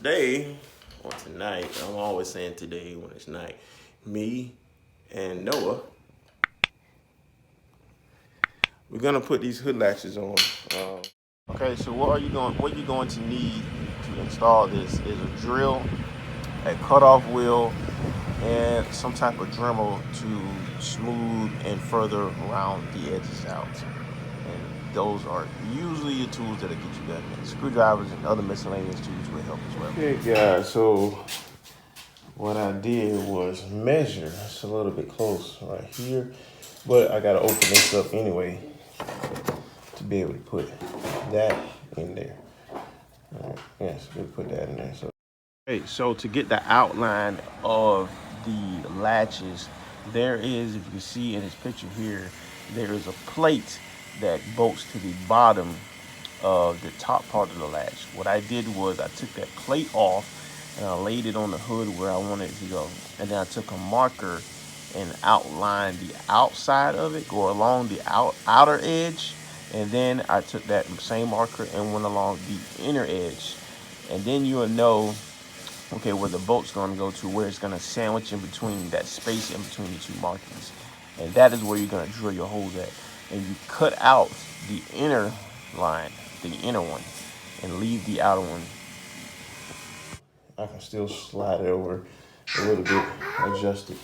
today, or tonight, I'm always saying today when it's night, me and Noah, we're gonna put these hood latches on. Okay, so what you're going to need to install this is a drill, a cutoff wheel, and some type of Dremel to smooth and further round the edges out. And those are usually the tools that'll get you done. And screwdrivers and other miscellaneous tools will help as well. Okay, guys, so what I did was measure. It's a little bit close right here, but I gotta open this up anyway to be able to put that in there. All right, yes, we'll put that in there. So to get the outline of the latches, there is, if you can see in this picture here, there is a plate that bolts to the bottom of the top part of the latch. What I did was I took that plate off and I laid it on the hood where I wanted it to go. And then I took a marker and outlined the outside of it, go along the outer edge. And then I took that same marker and went along the inner edge. And then you'll know, okay, where the bolt's going to go to, where it's going to sandwich in between that space in between the two markings. And that is where you're going to drill your holes at. And you cut out the inner line, the inner one, and leave the outer one. I can still slide it over a little bit, adjust it.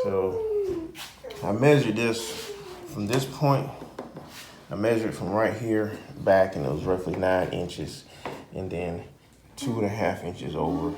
So I measured this from this point. I measured it from right here back, and it was roughly 9 inches, and then 2.5 inches over.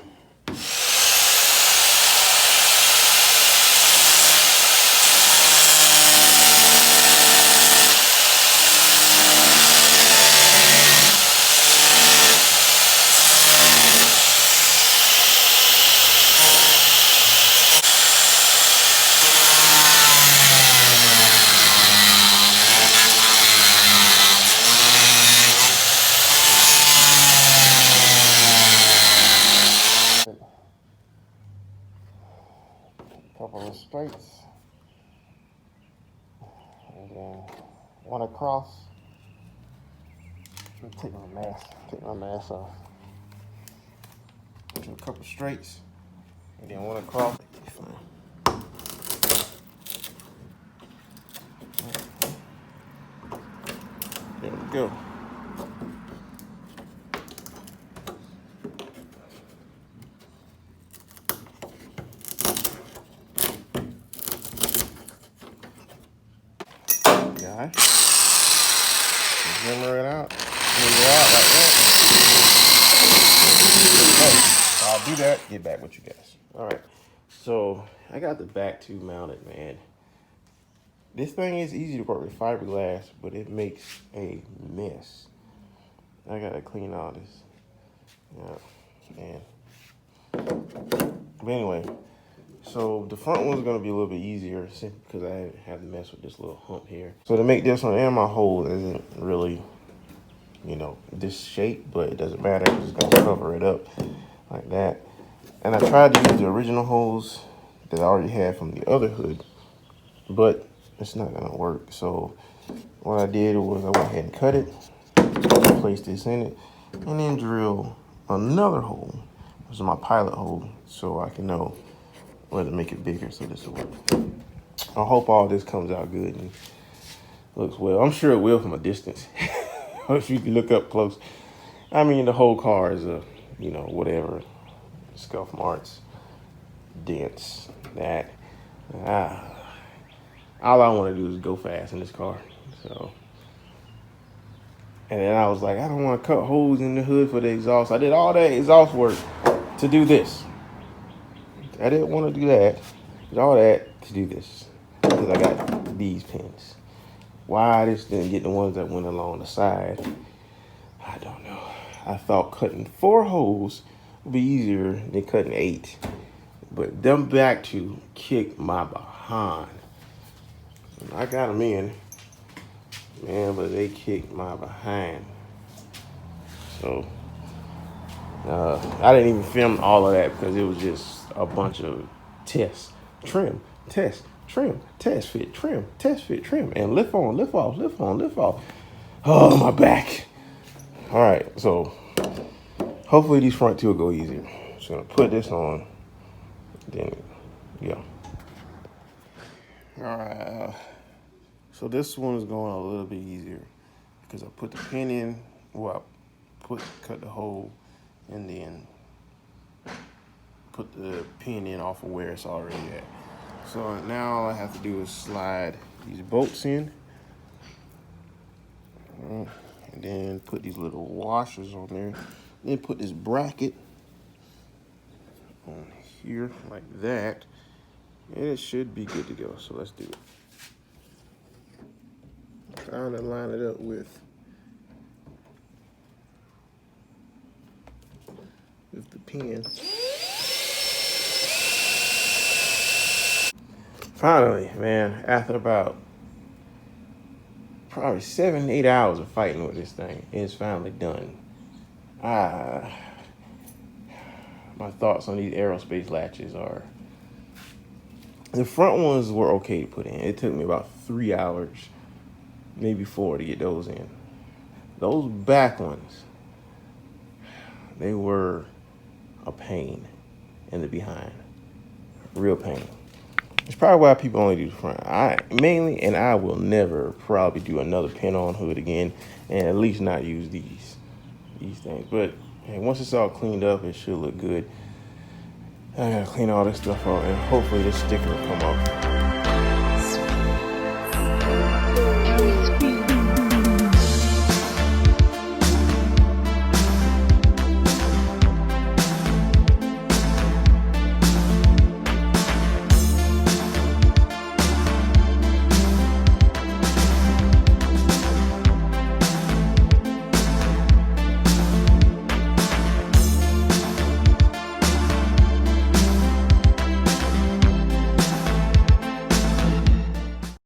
Couple of straights, and then one across. Let me take my mask off. Do a couple straights, and then one across. Fine. There we go. Guys, hammer it out, like that. Okay, I'll do that, get back with you guys. All right, so I got the back tube mounted, man. This thing is easy to work with fiberglass, but it makes a mess. I gotta clean all this. Yeah, but anyway. So the front one's gonna be a little bit easier because I have to mess with this little hump here. So to make this one, and my hole isn't really, you know, this shape, but it doesn't matter. I'm just gonna cover it up like that. And I tried to use the original holes that I already had from the other hood, but it's not gonna work. So what I did was I went ahead and cut it, placed this in it, and then drill another hole. This is my pilot hole, so I can know whether to make it bigger, so this will work. I hope all this comes out good and looks well. I'm sure it will from a distance. If you can look up close. I mean, the whole car is a, you know, whatever, scuff marks, dents, that. All I want to do is go fast in this car. So, and then I was like, I don't want to cut holes in the hood for the exhaust. I did all that exhaust work to do this. I didn't want to do that. Did all that to do this because I got these pins. Why I just didn't get the ones that went along the side, I don't know. I thought cutting 4 holes would be easier than cutting 8, but them back to kick my behind. I got them in, man, but they kicked my behind. So I didn't even film all of that because it was just a bunch of tests, trim, test, trim, test fit, trim, test fit, trim, and lift on, lift off, lift on, lift off. Oh, my back. All right, so hopefully these front two will go easier. Just gonna put this on, then yeah. All right, so this one is going a little bit easier because I put the pin in, well, I cut the hole, and then put the pin in off of where it's already at. So now all I have to do is slide these bolts in, and then put these little washers on there. Then put this bracket on here like that, and it should be good to go. So let's do it. Trying to line it up with the pin. Finally, man, after about probably 7-8 hours of fighting with this thing, it's finally done. My thoughts on these aerospace latches are, the front ones were okay to put in. It took me about 3 hours, maybe 4 to get those in. Those back ones, they were a pain in the behind, real pain. It's probably why people only do the front. I will never probably do another pin-on hood again, and at least not use these things. But hey, once it's all cleaned up, it should look good. I gotta clean all this stuff out, and hopefully this sticker will come off.